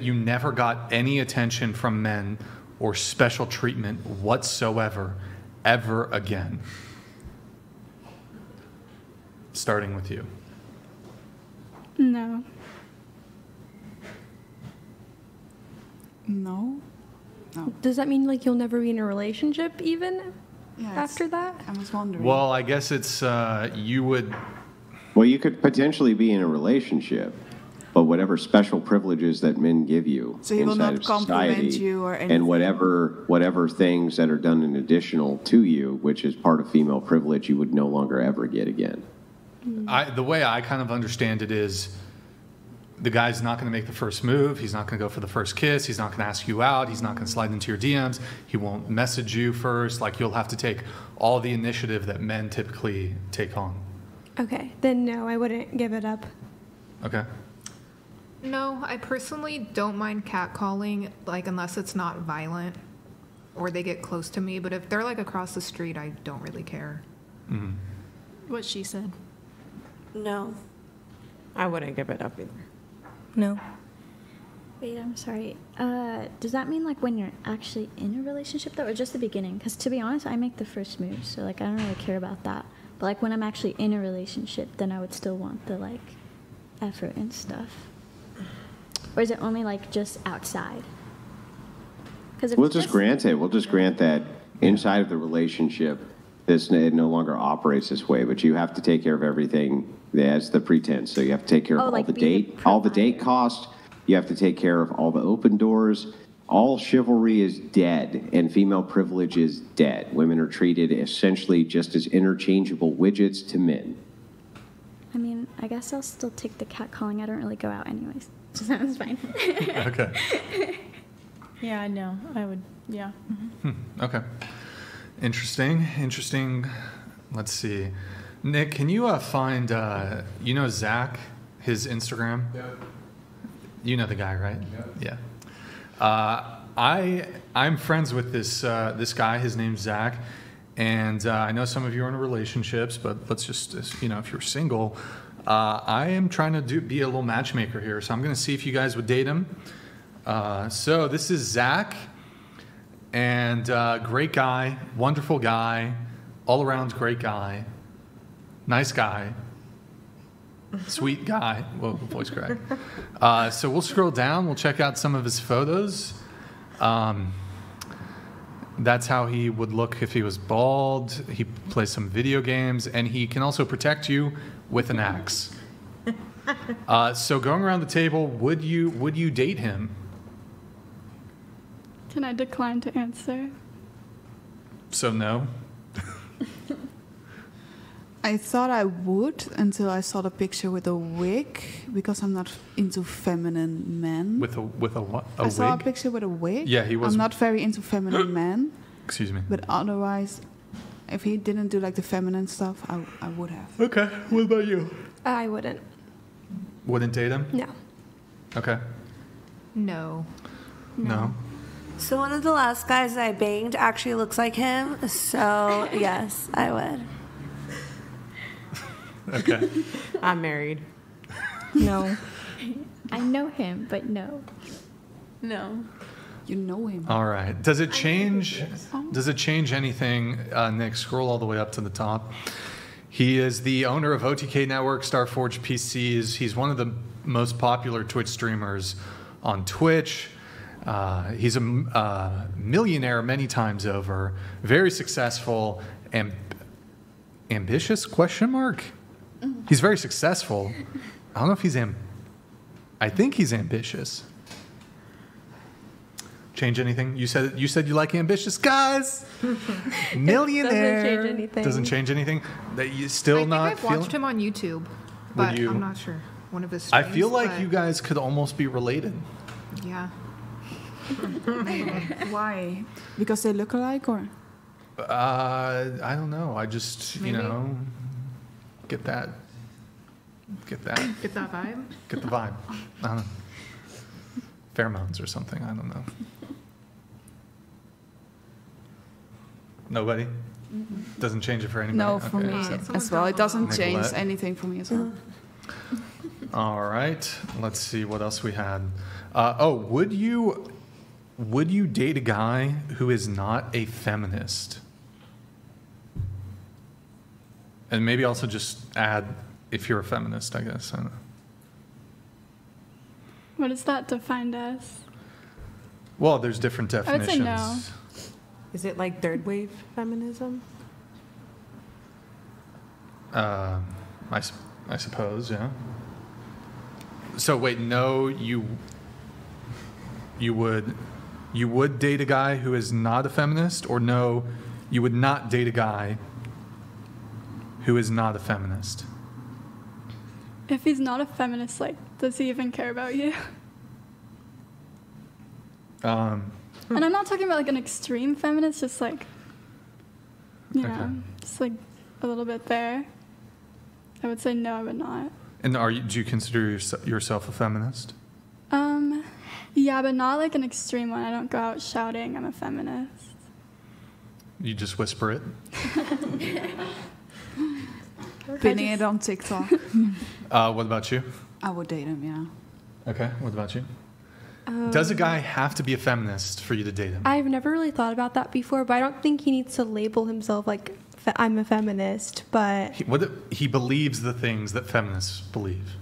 You never got any attention from men or special treatment whatsoever, ever again. Starting with you. No. No. No. Does that mean like you'll never be in a relationship even Yeah, after that? I was wondering. Well, I guess it's you would. Well, you could potentially be in a relationship, but whatever special privileges that men give you So he will inside not of compliment society, you or anything? and whatever things that are done in additional to you, which is part of female privilege, you would no longer ever get again. The way I kind of understand it is the guy's not going to make the first move. He's not going to go for the first kiss. He's not going to ask you out. He's not going to slide into your DMs. He won't message you first. Like, you'll have to take all the initiative that men typically take on. Okay, then no, I wouldn't give it up. Okay. No, I personally don't mind catcalling, like, unless it's not violent or they get close to me. But if they're, like, across the street, I don't really care. Mm-hmm. What she said. No. I wouldn't give it up either. No. Wait, I'm sorry. Does that mean like when you're actually in a relationship though, or just the beginning? Because to be honest, I make the first move, so like I don't really care about that. But like when I'm actually in a relationship, then I would still want the like effort and stuff. Or is it only like just outside? Because We'll just grant it. We'll just grant that inside of the relationship, it no longer operates this way, but you have to take care of everything. That's the pretense. So you have to take care of like all the date costs. You have to take care of all the open doors. All chivalry is dead, and female privilege is dead. Women are treated essentially just as interchangeable widgets to men. I mean, I guess I'll still take the catcalling. I don't really go out anyways. So that's fine. Okay. Yeah, no, I would, yeah. Mm-hmm. Okay. Interesting. Let's see. Nick, can you find, you know Zach, his Instagram? Yeah. You know the guy, right? Yeah. I'm friends with this guy. His name's Zach. And I know some of you are in relationships, but let's just, if you're single, I am trying to be a little matchmaker here. So I'm going to see if you guys would date him. So this is Zach. And great guy, wonderful guy, all around great guy, nice guy, sweet guy. Whoa, voice crack. So we'll scroll down. We'll check out some of his photos. That's how he would look if he was bald. He plays some video games, and he can also protect you with an axe. So going around the table, would you date him? Can I decline to answer? So no. I thought I would until I saw the picture with a wig, because I'm not into feminine men. With a what? A I saw a wig? picture with a wig. Yeah, he was. I'm not very into feminine men. Excuse me. But otherwise, if he didn't do like the feminine stuff, I would have. Okay. What about you? I wouldn't. Wouldn't date him? No. Okay. No. No. So one of the last guys I banged actually looks like him. So yes, I would. Okay. I'm married. No. I know him, but no. No. You know him. All right. Does it change? Does it change anything? Nick, scroll all the way up to the top. He is the owner of OTK Network, Starforge PCs. He's one of the most popular Twitch streamers on Twitch. He's a millionaire many times over. Very successful. Ambitious? Question mark. He's very successful. I don't know if he's I think he's ambitious. Change anything? You said you like ambitious guys. Millionaire. Doesn't change anything. Doesn't change anything. That you still not. I think I've watched him on YouTube, but I'm not sure. One of his I streams, feel like but you guys could almost be related. Yeah. Why? Because they look alike, or? I don't know. I just Maybe. get that. Get that vibe. Get the vibe. I don't know. Pheromones or something. I don't know. Nobody? Mm-hmm. Doesn't change it for anybody? No, for me as well. It doesn't change Nicolette. anything for me as well. All right. Let's see what else we had. Would you date a guy who is not a feminist? And maybe also just add if you're a feminist, I guess. I don't know. What is that defined as? Well, there's different I would definitions. say no. Is it like third wave feminism? I suppose, yeah. So wait, no, you would date a guy who is not a feminist, or no, you would not date a guy who is not a feminist? If he's not a feminist, like, does he even care about you? And I'm not talking about like an extreme feminist, just like, you know, Okay. just like a little bit there. I would say no, I would not. And do you consider yourself a feminist? Yeah, but not like an extreme one. I don't go out shouting I'm a feminist. You just whisper it? Pinning it on TikTok. What about you? I would date him, yeah. Okay, what about you? Does a guy have to be a feminist for you to date him? I've never really thought about that before, but I don't think he needs to label himself like I'm a feminist, but He believes the things that feminists believe.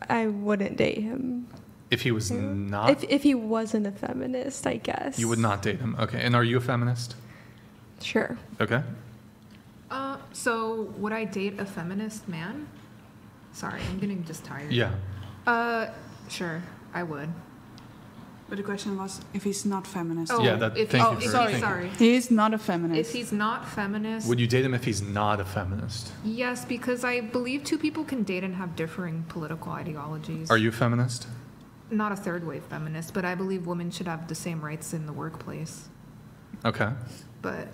I wouldn't date him. If he was not, If he wasn't a feminist, I guess. you would not date him. Okay, and are you a feminist? Sure. Okay. So would I date a feminist man? Sorry, I'm getting just tired. Yeah. Sure, I would. But the question was if he's not feminist. Oh, Yeah, if thank he- you for sorry, thinking. sorry. He is not a feminist. If he's not feminist, Would you date him if he's not a feminist? yes, because I believe two people can date and have differing political ideologies. Are you a feminist? Not a third wave feminist, but I believe women should have the same rights in the workplace. Okay. But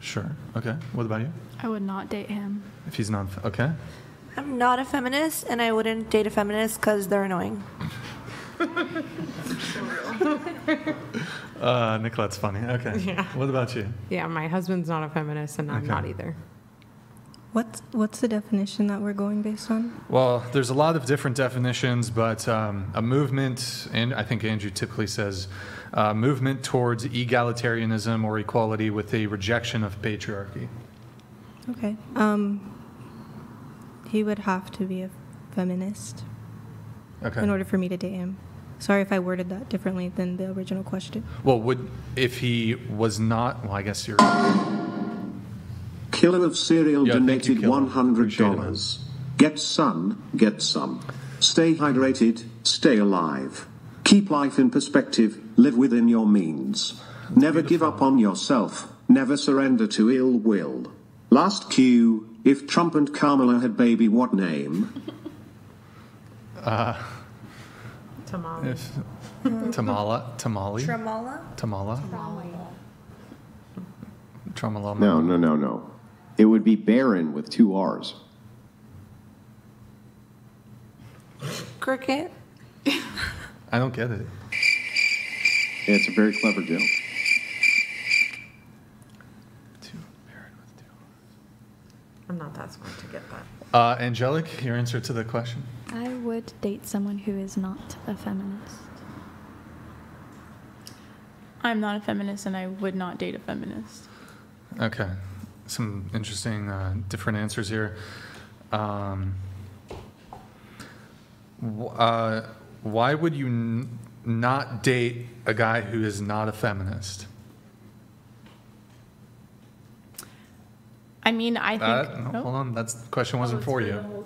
Sure. Okay. What about you? I would not date him. If he's not, okay. I'm not a feminist, and I wouldn't date a feminist because they're annoying. Nicolette's funny. Okay. Yeah. What about you? Yeah, my husband's not a feminist, and I'm Okay. not either. What's the definition that we're going based on? Well, there's a lot of different definitions, but a movement, and I think Andrew typically says, movement towards egalitarianism or equality with a rejection of patriarchy. Okay. He would have to be a feminist Okay. in order for me to date him. Sorry if I worded that differently than the original question. Well, if he was not, well, I guess you're. Killer of Cereal Yeah, thank you, donated Killer. $100. Get sun, get some. Stay hydrated, stay alive. Keep life in perspective, live within your means. Never give up on yourself, never surrender to ill will. Last cue, if Trump and Kamala had baby, what name? Tamale. Tamali? Tramala? Tamala? Tromala. No. It would be Baron with 2 R's. Cricket? I don't get it. Yeah, it's a very clever joke. I'm not that smart to get that. Angelic, your answer to the question? I would date someone who is not a feminist. I'm not a feminist, and I would not date a feminist. Okay. Some interesting different answers here. Why would you not date a guy who is not a feminist? I mean, I think. No, hold on. The question wasn't for you.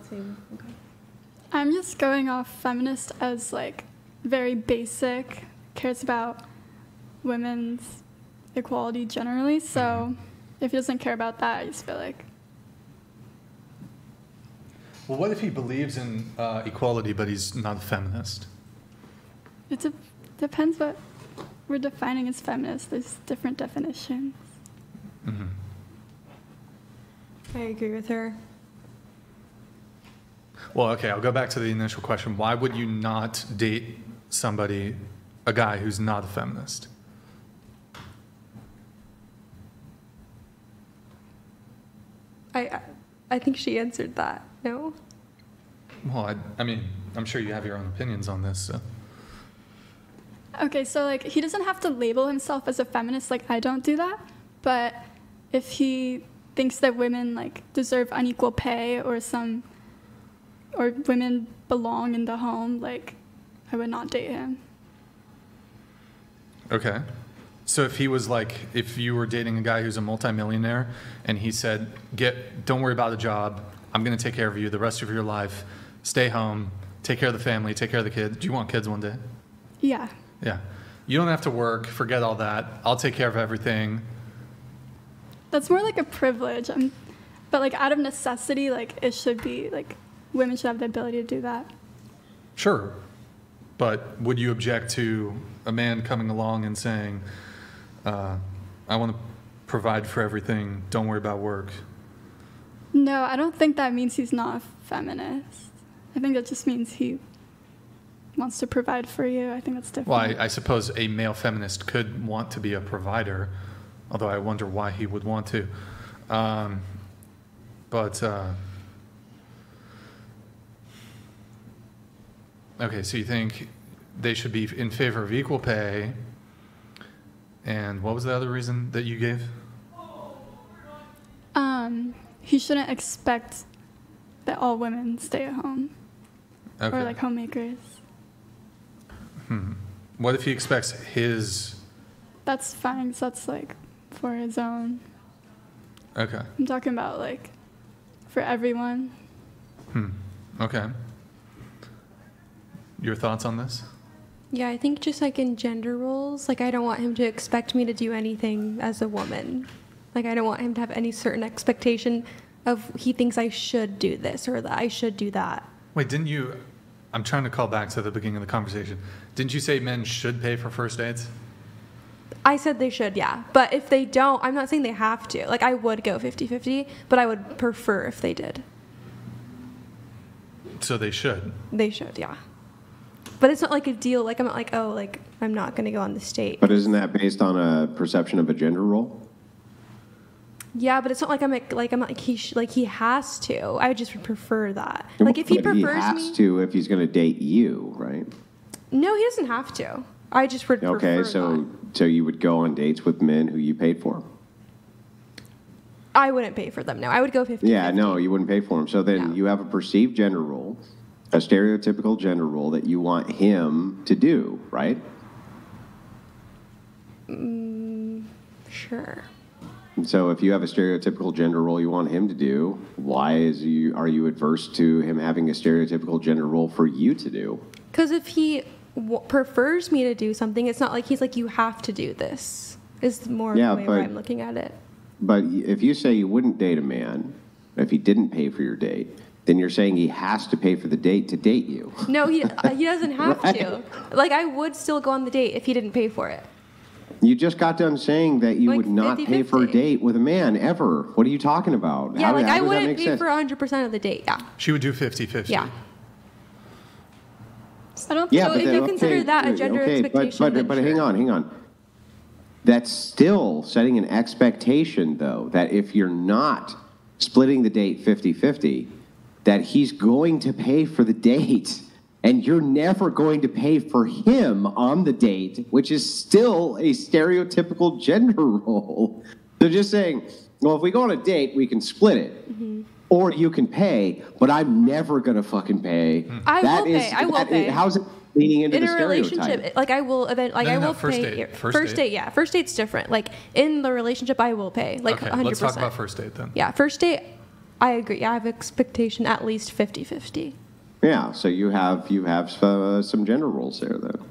I'm just going off feminist as like very basic, cares about women's equality generally. So if he doesn't care about that, I just feel like. Well, what if he believes in equality, but he's not a feminist? It depends what we're defining as feminist. There's different definitions. Mm-hmm. I agree with her. Well, okay, I'll go back to the initial question. Why would you not date a guy who's not a feminist? I think she answered that. No? Well, I mean, I'm sure you have your own opinions on this. So. Okay, so like he doesn't have to label himself as a feminist. Like I don't do that. But if he thinks that women like deserve unequal pay or women belong in the home, like I would not date him. Okay. So if you were dating a guy who's a multimillionaire and he said, don't worry about the job, I'm going to take care of you the rest of your life, stay home, take care of the family, take care of the kids. Do you want kids one day? Yeah. Yeah. You don't have to work, forget all that. I'll take care of everything. That's more like a privilege. But like out of necessity, like it should be like women should have the ability to do that. Sure. But would you object to a man coming along and saying, I want to provide for everything, don't worry about work? No, I don't think that means he's not a feminist. I think that just means he wants to provide for you. I think that's different. Well, I suppose a male feminist could want to be a provider, although I wonder why he would want to. Okay, so you think they should be in favor of equal pay, and what was the other reason that you gave? He shouldn't expect that all women stay at home. Okay. Or like homemakers. What if he expects his... That's fine, 'cause that's like for his own. Okay. I'm talking about like for everyone. Okay. Your thoughts on this? Yeah, I think just like in gender roles, like I don't want him to expect me to do anything as a woman. Like I don't want him to have any certain expectation of he thinks I should do this or that I should do that. Wait, didn't you... I'm trying to call back to the beginning of the conversation. Didn't you say men should pay for first dates? I said they should, yeah. But if they don't, I'm not saying they have to. Like I would go 50-50, but I would prefer if they did. So they should? They should, yeah. But it's not like a deal. Like I'm not like, oh, like I'm not going to go on this date. But isn't that based on a perception of a gender role? Yeah, but it's not like I'm not like he has to. I would just prefer that. Like if he prefers me, he has to if he's going to date you, right? No, he doesn't have to. I just would prefer Okay, so you would go on dates with men who you paid for? I wouldn't pay for them. No, I would go 50-50. Yeah, no, you wouldn't pay for them. So then you have a perceived gender role, a stereotypical gender role that you want him to do, right? Sure. And so if you have a stereotypical gender role you want him to do, why are you adverse to him having a stereotypical gender role for you to do? Because if he prefers me to do something, it's not like he's like, you have to do this. Is more the way where I'm looking at it. But if you say you wouldn't date a man if he didn't pay for your date, then you're saying he has to pay for the date to date you. No, he doesn't have to. Like, I would still go on the date if he didn't pay for it. You just got done saying that you Like would not 50-50. pay for a date with a man, ever. What are you talking about? Yeah, How like does I that wouldn't make pay sense? for 100% of the date, yeah. She would do 50-50. Yeah. I don't Yeah, So but if then, you consider that a gender expectation, then but sure. hang on. That's still setting an expectation, though, that if you're not splitting the date 50-50, that he's going to pay for the date, and you're never going to pay for him on the date, which is still a stereotypical gender role. They're just saying, well, if we go on a date, we can split it. Mm-hmm. Or you can pay, but I'm never going to fucking pay. I will pay. How's it leaning into in the a stereotype? relationship, like I will I will first pay. date. First date, yeah. First date's different. Like in the relationship, I will pay. Like Okay, 100%. let's talk about first date then. Yeah, first date, I agree. I have expectation at least 50-50. Yeah, so you have some gender roles there, though.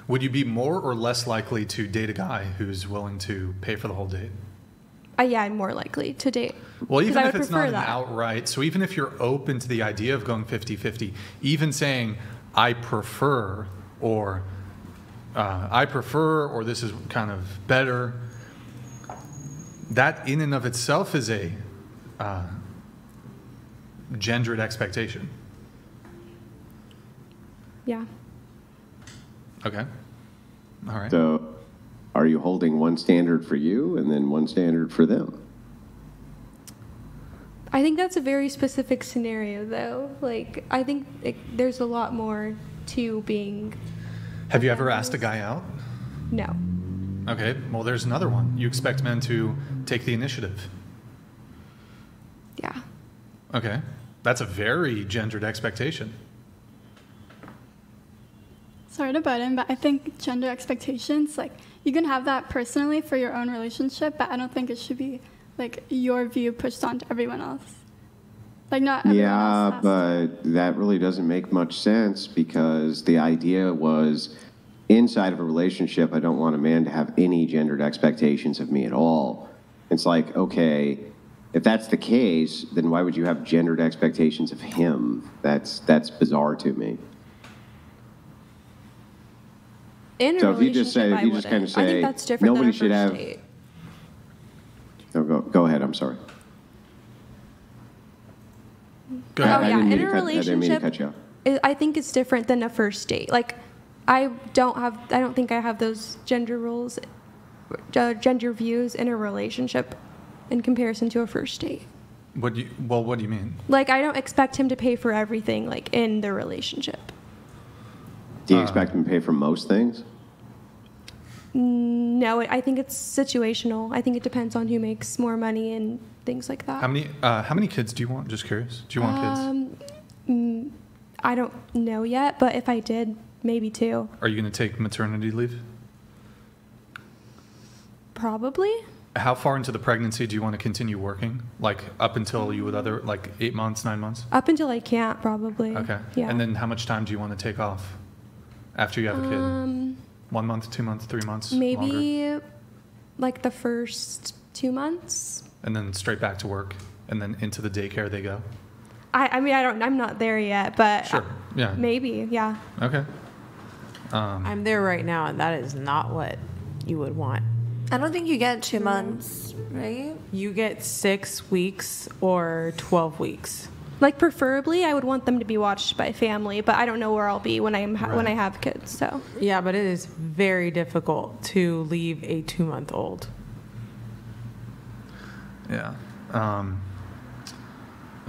Would you be more or less likely to date a guy who's willing to pay for the whole date? Yeah, I'm more likely to date. Well, even I if would it's not prefer an that. outright, so even if you're open to the idea of going 50-50, even saying, I prefer, or this is kind of better, that in and of itself is a gendered expectation. Yeah. Okay. All right. So are you holding one standard for you and then one standard for them? I think that's a very specific scenario, though. Like, I think there's a lot more to being. Have you ever asked a guy out? No. Okay, well, there's another one. You expect men to take the initiative. Yeah. Okay, that's a very gendered expectation. Sorry to butt in, but I think gender expectations, like, you can have that personally for your own relationship, but I don't think it should be, like, your view pushed onto everyone else. Like, not everyone else has but that really doesn't make much sense because the idea was inside of a relationship, I don't want a man to have any gendered expectations of me at all. It's like, okay, if that's the case, then why would you have gendered expectations of him? That's bizarre to me. In a So if you just relationship, say, if I you just kind of wouldn't. I say, think that's different nobody than a should first have. date. No, go ahead. I'm sorry. Go ahead. Oh, yeah. I In a didn't mean to relationship, cut you off. I think it's different than a first date. Like, I don't think I have those gender roles, gender views in a relationship in comparison to a first date. What do you mean? Like, I don't expect him to pay for everything, like, in the relationship. Do you expect him to pay for most things? No, I think it's situational. I think it depends on who makes more money and things like that. How many kids do you want? Just curious. Do you want kids? I don't know yet, but if I did, maybe 2. Are you going to take maternity leave? Probably. How far into the pregnancy do you want to continue working? Like up until you would 8 months, 9 months? Up until I can't, probably. Okay. Yeah. And then how much time do you want to take off after you have a kid? 1 month, 2 months, 3 months? Maybe longer? like the first 2 months. And then straight back to work, and then into the daycare they go? I mean, I'm not there yet, but Sure, yeah. maybe, yeah. Okay. I'm there right now, and that is not what you would want. I don't think you get 2 months, right? You get 6 weeks or 12 weeks. Like, preferably, I would want them to be watched by family, but I don't know where I'll be when when I have kids. So Yeah, but it is very difficult to leave a 2-month-old. Yeah.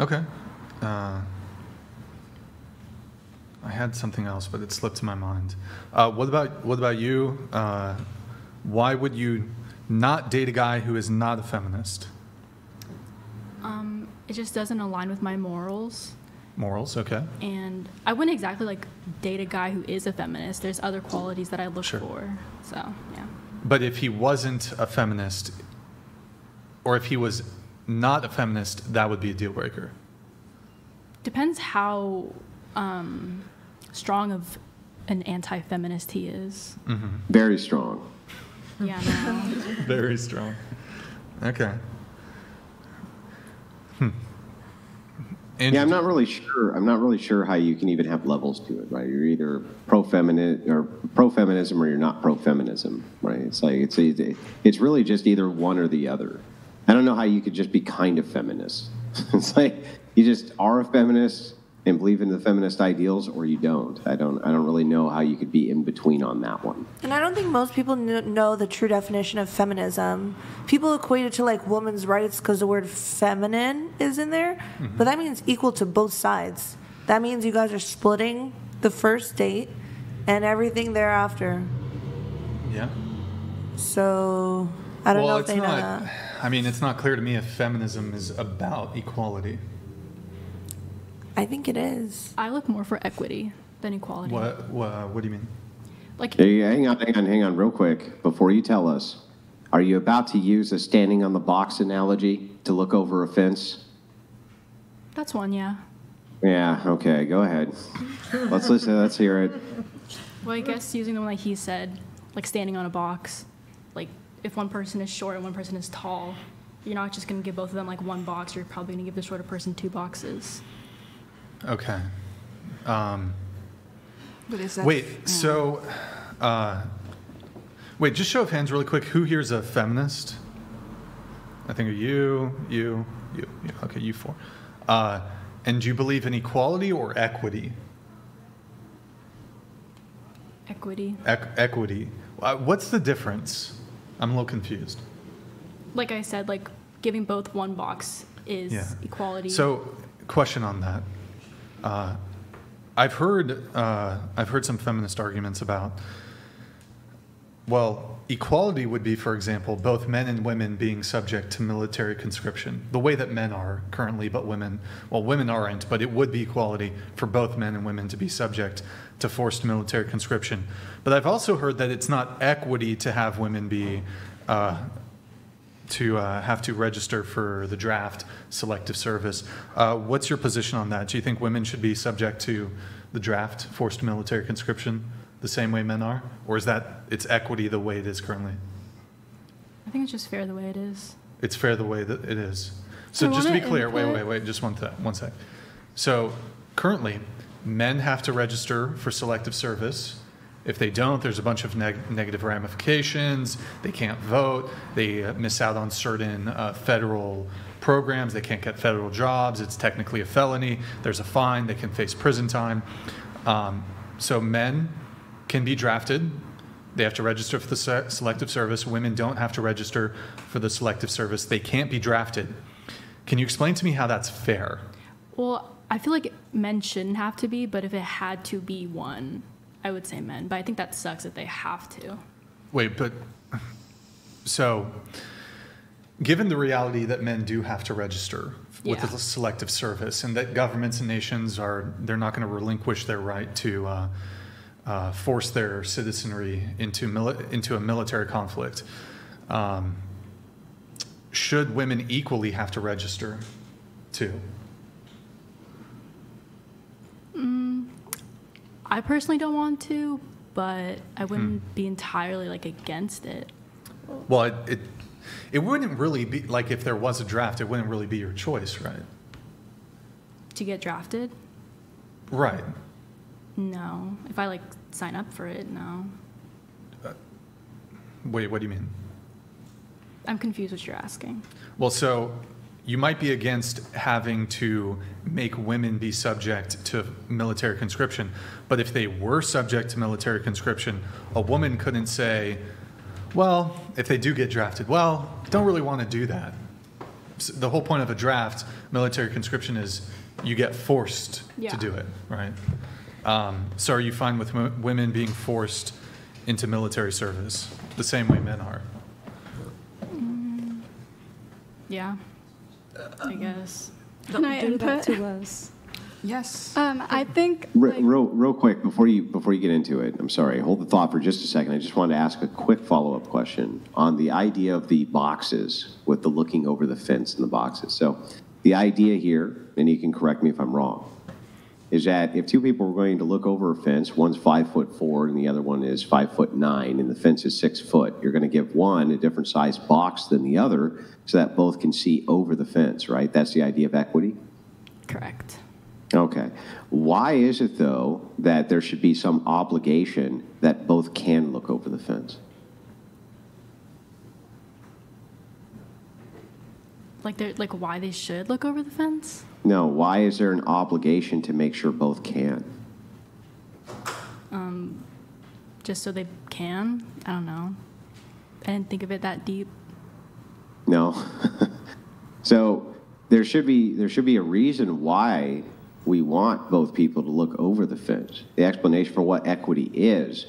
Okay. I had something else, but it slipped my mind. What about you? Why would you not date a guy who is not a feminist? It just doesn't align with my morals. Morals, okay. And I wouldn't exactly like date a guy who is a feminist. There's other qualities that I look for. So, yeah. But if he wasn't a feminist, or if he was not a feminist, that would be a deal breaker. Depends how strong of an anti-feminist he is. Mm-hmm. Very strong. Yeah, no. Very strong. Okay. Yeah, I'm not really sure how you can even have levels to it, right? You're either pro-feminism or you're not pro-feminism, right? It's like it's really just either one or the other. I don't know how you could just be kind of feminist. It's like you just are a feminist and believe in the feminist ideals, or you don't. I don't really know how you could be in between on that one. And I don't think most people know the true definition of feminism. People equate it to like women's rights because the word feminine is in there, but that means equal to both sides. That means you guys are splitting the first date and everything thereafter. Yeah. So I don't know if they know that. I mean, it's not clear to me if feminism is about equality. I think it is. I look more for equity than equality. What do you mean? Like, Hey, hang on, real quick. Before you tell us, are you about to use a standing on the box analogy to look over a fence? that's one, yeah. Yeah. Okay. Go ahead. Let's listen. Let's hear it. Well, I guess using the one like he said, like standing on a box, like if one person is short and one person is tall, you're not just going to give both of them like one box. You're probably going to give the shorter person 2 boxes. Okay. But is that, Wait, so, just show of hands really quick. Who here is a feminist? I think you. Okay, you 4. And do you believe in equality or equity? Equity. Equity. What's the difference? I'm a little confused. Like I said, like giving both one box is equality. So, question on that. I've heard some feminist arguments about, well, equality would be, for example, both men and women being subject to military conscription, the way that men are currently, but women aren't, but it would be equality for both men and women to be subject to forced military conscription. But I've also heard that it's not equity to have women be have to register for the draft, selective service. What's your position on that? Do you think women should be subject to the draft, forced military conscription, the same way men are? Or is that it's equity the way it is currently? I think it's just fair the way it is. It's fair the way that it is. So just to be clear, wait, just one sec. So currently, men have to register for selective service. If they don't, there's a bunch of negative ramifications. They can't vote. They miss out on certain federal programs. They can't get federal jobs. It's technically a felony. There's a fine. They can face prison time. So men can be drafted. They have to register for the selective service. Women don't have to register for the selective service. They can't be drafted. Can you explain to me how that's fair? Well, I feel like men shouldn't have to be, but if it had to be one, I would say men. But I think that sucks if they have to. Wait, but so given the reality that men do have to register with the selective service, and that governments and nations they're not going to relinquish their right to force their citizenry into a military conflict, should women equally have to register too? I personally don't want to, but I wouldn't be entirely against it. Well, it wouldn't really be like if there was a draft, it wouldn't really be your choice, right? To get drafted? Right. No. If I sign up for it, no. Wait, what do you mean? I'm confused what you're asking. Well, so you might be against having to make women be subject to military conscription, but if they were subject to military conscription, a woman couldn't say, well, if they do get drafted, well, don't really want to do that. The whole point of a draft, military conscription, is you get forced to do it, right? So are you fine with women being forced into military service the same way men are? Yeah, I guess. Can I input? To us. Yes. I think Real quick before you get into it, I'm sorry, hold the thought for just a second. I just wanted to ask a quick follow-up question on the idea of the boxes with the looking over the fence in the boxes. So the idea here, and you can correct me if I'm wrong, is that if two people are going to look over a fence, one's 5'4" and the other one is 5'9", and the fence is 6 foot, you're going to give one a different size box than the other so that both can see over the fence, right? That's the idea of equity? Correct. Okay. Why is it, though, that there should be some obligation that both can look over the fence? Why they should look over the fence? No, why is there an obligation to make sure both can? Just so they can? I don't know. I didn't think of it that deep. No. So there should be a reason why we want both people to look over the fence. The explanation for what equity is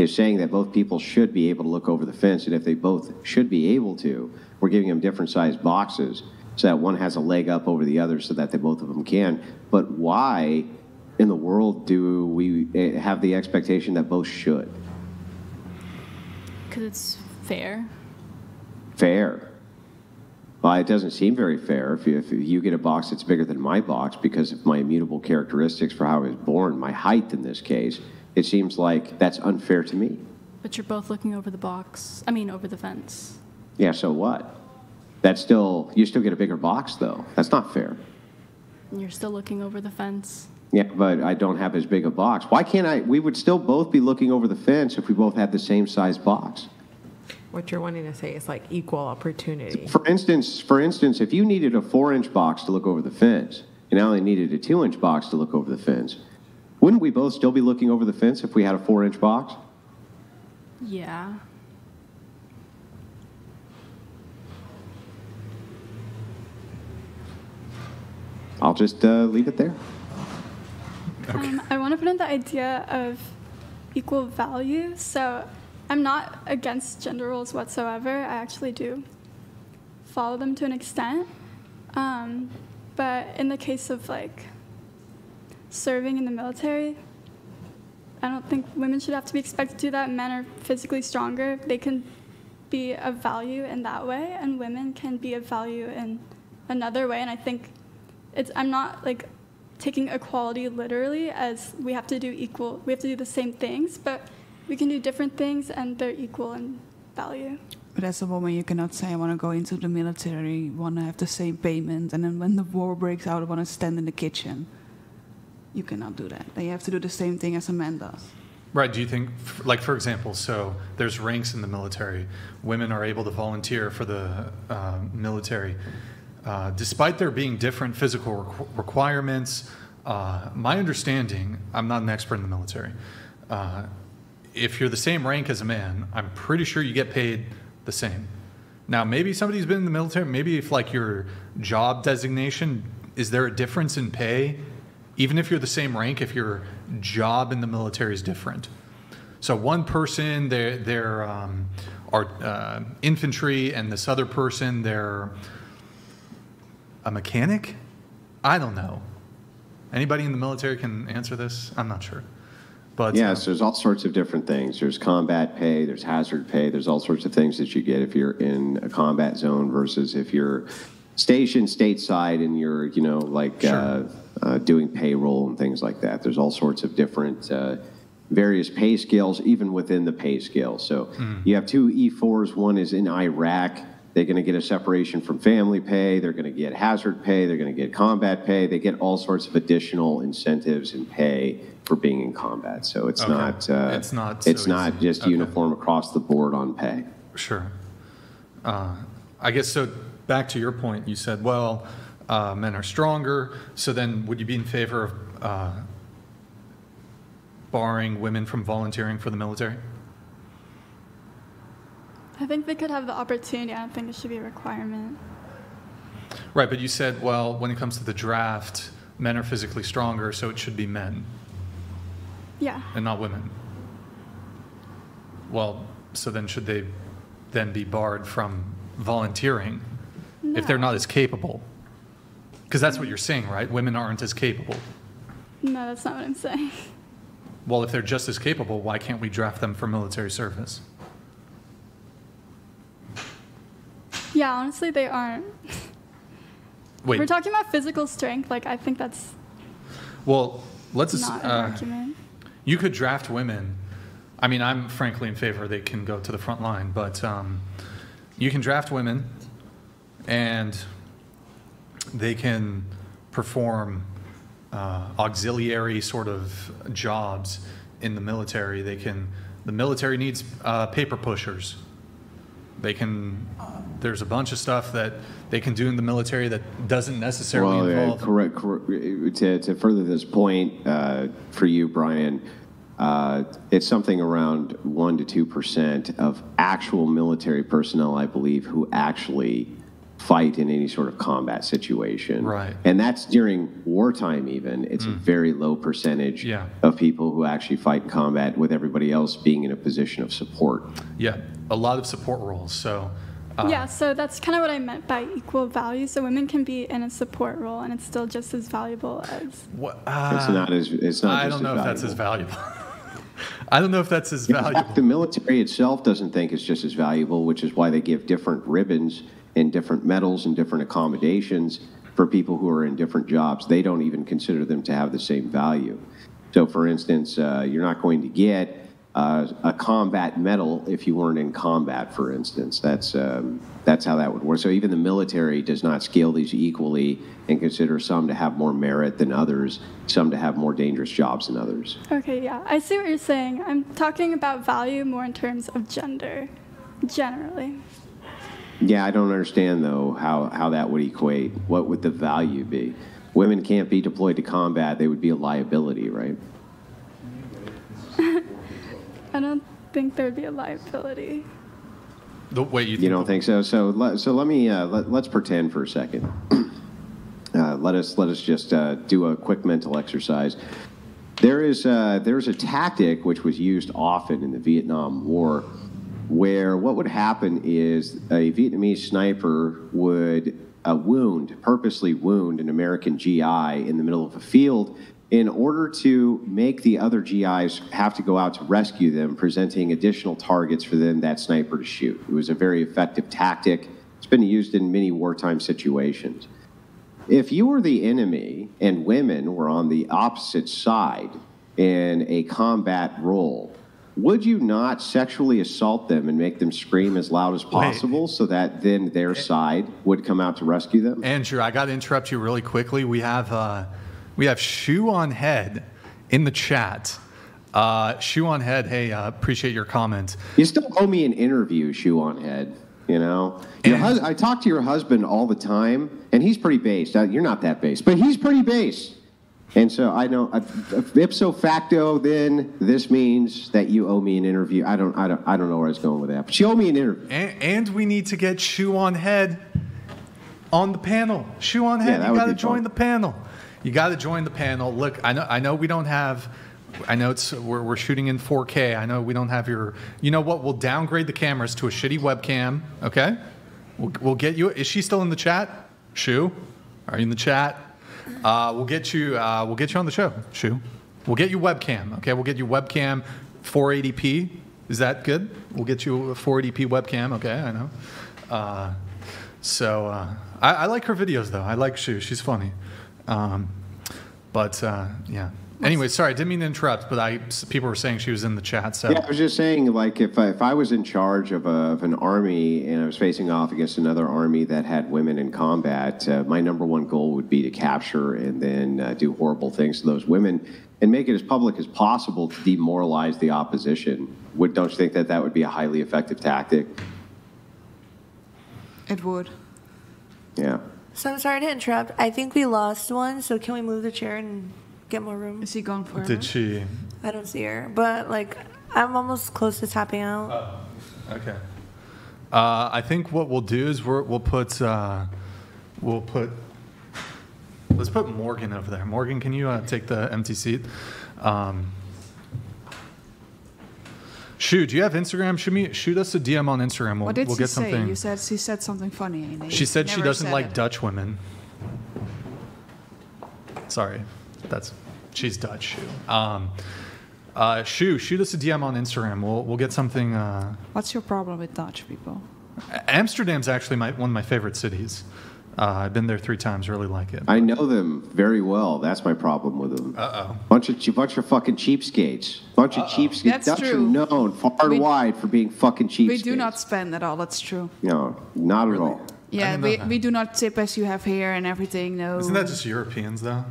saying that both people should be able to look over the fence, and if they both should be able to, we're giving them different sized boxes so that one has a leg up over the other so that both of them can. But why in the world do we have the expectation that both should? Because it's fair. Fair? Well, it doesn't seem very fair if you get a box that's bigger than my box because of my immutable characteristics for how I was born, my height in this case. It seems like that's unfair to me. But you're both looking over over the fence. Yeah, so what? You still get a bigger box, though. That's not fair. And you're still looking over the fence. Yeah, but I don't have as big a box. Why can't we would still both be looking over the fence if we both had the same size box. What you're wanting to say is equal opportunity. For instance, if you needed a 4-inch box to look over the fence, and I only needed a 2-inch box to look over the fence, wouldn't we both still be looking over the fence if we had a 4-inch box? Yeah. I'll just leave it there. Okay. I want to put in the idea of equal value. So I'm not against gender roles whatsoever. I actually do follow them to an extent. But in the case of like serving in the military, I don't think women should have to be expected to do that. Men are physically stronger. They can be of value in that way, and women can be of value in another way. And I think I'm not like taking equality literally as we have to do the same things, but we can do different things and they're equal in value. But as a woman, you cannot say, I want to go into the military, want to have the same payment, and then when the war breaks out, I want to stand in the kitchen. You cannot do that. Then you have to do the same thing as a man does. Right. Do you think, like, for example, so there's ranks in the military. Women are able to volunteer for the military. Despite there being different physical requirements, my understanding, I'm not an expert in the military, if you're the same rank as a man, I'm pretty sure you get paid the same. Now, maybe somebody's been in the military, maybe if like your job designation, is there a difference in pay? Even if you're the same rank, if your job in the military is different. So one person, they're infantry, and this other person, they're a mechanic? I don't know. Anybody in the military can answer this? I'm not sure. But yes, there's all sorts of different things. There's combat pay, there's hazard pay, there's all sorts of things that you get if you're in a combat zone versus if you're stationed stateside and you're, you know, like doing payroll and things like that. There's all sorts of different various pay scales, even within the pay scale. So you have two E4s. One is in Iraq. They're going to get a separation from family pay. They're going to get hazard pay. They're going to get combat pay. They get all sorts of additional incentives and pay for being in combat. So it's not just uniform across the board on pay. Sure. I guess so. Back to your point, you said, well, men are stronger. So then, would you be in favor of barring women from volunteering for the military? I think they could have the opportunity. I don't think it should be a requirement. Right, but you said, well, when it comes to the draft, men are physically stronger, so it should be men. Yeah. And not women. Well, so then should they then be barred from volunteering if they're not as capable? Because that's what you're saying, right? Women aren't as capable. No, that's not what I'm saying. Well, if they're just as capable, why can't we draft them for military service? Yeah, honestly, they aren't. Wait. We're talking about physical strength. Like, I think that's well, let's not an argument. You could draft women. I mean, I'm frankly in favor they can go to the front line, but you can draft women, and they can perform auxiliary sort of jobs in the military. The military needs paper pushers. There's a bunch of stuff that they can do in the military that doesn't necessarily involve. Correct. To further this point, for you, Brian, it's something around 1% to 2% of actual military personnel, I believe, who actually fight in any sort of combat situation. Right. And that's during wartime even. It's a very low percentage of people who actually fight in combat, with everybody else being in a position of support. Yeah, a lot of support roles. So. Yeah, so that's kind of what I meant by equal value. So women can be in a support role, and it's still just as valuable as. It's not just I don't know if that's as valuable. I don't know if that's as valuable. In fact, the military itself doesn't think it's just as valuable, which is why they give different ribbons and different medals and different accommodations for people who are in different jobs. They don't even consider them to have the same value. So, for instance, you're not going to get a combat medal if you weren't in combat, for instance. That's how that would work. So even the military does not scale these equally and consider some to have more merit than others, some to have more dangerous jobs than others. Okay, yeah, I see what you're saying. I'm talking about value more in terms of gender, generally. Yeah, I don't understand, though, how that would equate. What would the value be? Women can't be deployed to combat. They would be a liability, right? I don't think there would be a liability. The way you don't think so? So let me let's pretend for a second. let us just do a quick mental exercise. There's a tactic which was used often in the Vietnam War, where what would happen is a Vietnamese sniper would purposely wound an American GI in the middle of a field in order to make the other GIs have to go out to rescue them, presenting additional targets for that sniper to shoot. It was a very effective tactic. It's been used in many wartime situations. If you were the enemy and women were on the opposite side in a combat role, would you not sexually assault them and make them scream as loud as possible so that then their side would come out to rescue them? Andrew, I got to interrupt you really quickly. We have Shoe on Head in the chat. Shoe on Head, hey, appreciate your comment. You still owe me an interview, Shoe on Head. You know, I talk to your husband all the time, and he's pretty based. You're not that based, but he's pretty based. And so I know, ipso facto, then this means that you owe me an interview. I don't know where I was going with that, but you owe me an interview. And we need to get Shoe on Head on the panel. Shoe on Head, you got to join the panel. You got to join the panel. Look, I know we don't have. I know we're shooting in 4K. I know we don't have your. You know what? We'll downgrade the cameras to a shitty webcam. Okay, we'll get you. Is she still in the chat? Shu, are you in the chat? We'll get you on the show. Shu, we'll get you webcam. Okay, we'll get you webcam 480p. Is that good? We'll get you a 480p webcam. Okay, I know. I like her videos though. I like Shu. She's funny. Yeah. Anyway, sorry, I didn't mean to interrupt, but people were saying she was in the chat. So yeah, I was just saying, like, if I was in charge of an army and I was facing off against another army that had women in combat, my number one goal would be to capture and then do horrible things to those women and make it as public as possible to demoralize the opposition. Don't you think that would be a highly effective tactic? It would. Yeah. So I'm sorry to interrupt. I think we lost one, so can we move the chair and get more room? Is he gone forever? Did she? I don't see her, but like I'm almost close to tapping out. Oh, okay. I think what we'll do is let's put Morgan over there. Morgan, can you take the empty seat? Shoot, do you have Instagram? Shoot us a DM on Instagram. What did we'll she get say? something. You said she said something funny. She said she doesn't like it. Dutch women. Sorry, she's Dutch. Shoot us a DM on Instagram. We'll get something. What's your problem with Dutch people? Amsterdam's actually one of my favorite cities. I've been there 3 times. Really like it. I know them very well. That's my problem with them. Bunch of fucking cheapskates. Bunch of cheapskates. That's Dutch true. are known far and wide for being fucking cheapskates. We do not spend at all. That's true. No, not at all. Yeah, we do not tip as you have here and everything. No. Isn't that just Europeans though?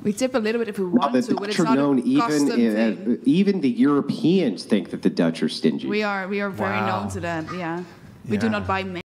We tip a little bit if we want the to, but Dutch it's are not known a custom thing. even the Europeans think that the Dutch are stingy. We are very known to that. Yeah, we do not buy.